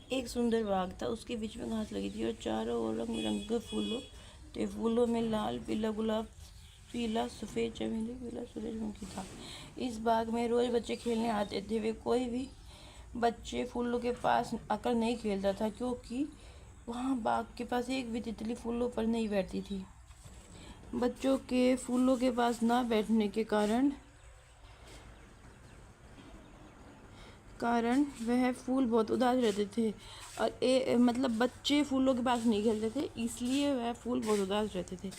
एक सुंदर बाग था, उसके बीच में घास लगी थी और चारों ओर रंग बिरंगे फूलों थे। फूलों में लाल, पीला गुलाब, पीला सफ़ेद चमेली, पीला सूरजमुखी था। इस बाग में रोज बच्चे खेलने आते थे। वे कोई भी बच्चे फूलों के पास आकर नहीं खेलता था, क्योंकि वहाँ बाग के पास एक भी तितली फूलों पर नहीं बैठती थी। बच्चों के फूलों के पास ना बैठने के कारण वह फूल बहुत उदास रहते थे। और मतलब बच्चे फूलों के पास नहीं खेलते थे, इसलिए वह फूल बहुत उदास रहते थे।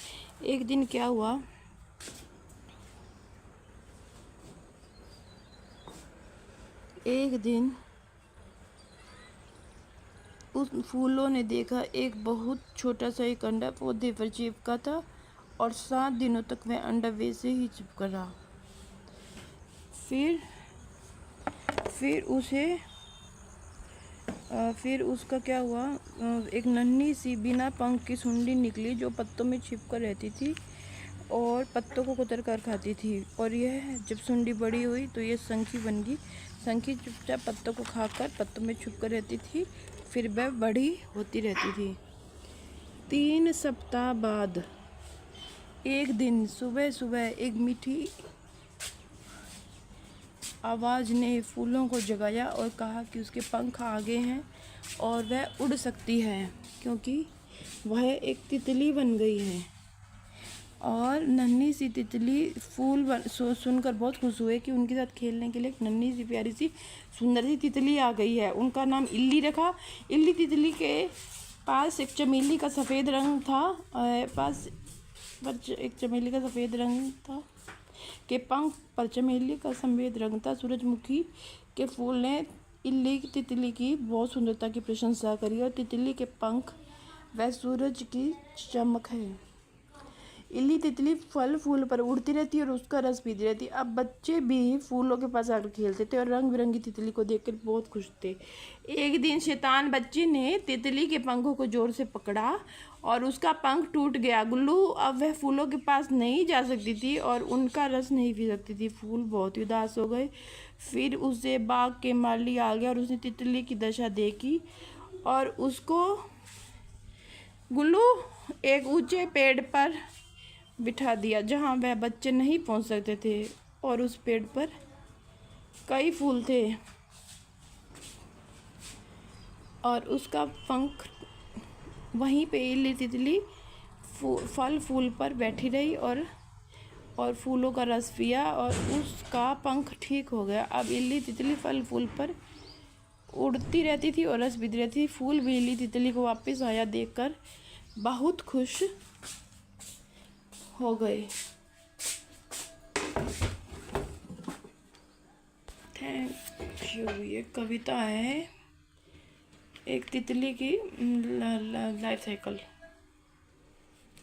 एक दिन क्या हुआ, एक दिन उस फूलों ने देखा एक बहुत छोटा सा एक अंडा पौधे पर चिपका था और 7 दिनों तक वह अंडा वैसे ही चिपका रहा। फिर उसका क्या हुआ, एक नन्ही सी बिना पंख की सुंडी निकली जो पत्तों में छिपकर रहती थी और पत्तों को कुतर कर खाती थी। और यह जब सुंडी बड़ी हुई तो यह शंखी बन गई। शंखी चुपचाप पत्तों को खाकर पत्तों में छुपकर रहती थी, फिर वह बड़ी होती रहती थी। 3 सप्ताह बाद एक दिन सुबह सुबह एक मीठी आवाज़ ने फूलों को जगाया और कहा कि उसके पंख आ गए हैं और वह उड़ सकती है, क्योंकि वह एक तितली बन गई है। और नन्ही सी तितली सुनकर बहुत खुश हुए कि उनके साथ खेलने के लिए एक नन्ही सी प्यारी सी सुंदर सी तितली आ गई है। उनका नाम इल्ली रखा। इल्ली तितली के पास एक चमेली का सफ़ेद रंग था के पंख पर चमेली का सफ़ेद रंग था। सूरजमुखी के फूल ने इल्ली तितली की बहुत सुंदरता की प्रशंसा करी और तितली के पंख वह सूरज की चमक है। इल्ली तितली फल फूल पर उड़ती रहती और उसका रस पीती रहती। अब बच्चे भी फूलों के पास आकर खेलते थे और रंग बिरंगी तितली को देखकर बहुत खुश थे। एक दिन शैतान बच्चे ने तितली के पंखों को जोर से पकड़ा और उसका पंख टूट गया। गुल्लू अब वह फूलों के पास नहीं जा सकती थी और उनका रस नहीं पी सकती थी। फूल बहुत ही उदास हो गए। फिर उसे बाग के माली आ गया और उसने तितली की दशा देखी और उसको गुल्लू एक ऊंचे पेड़ पर बिठा दिया जहाँ वह बच्चे नहीं पहुँच सकते थे। और उस पेड़ पर कई फूल थे और उसका पंख वहीं पे इल्ली तितली फल फूल पर बैठी रही और फूलों का रस पिया और उसका पंख ठीक हो गया। अब इल्ली तितली फल फूल पर उड़ती रहती थी और रस पीती रहती थी। फूल भी इल्ली तितली को वापस आया देखकर बहुत खुश हो गए। Thank you. ये कविता है एक तितली की लाइफ साइकिल।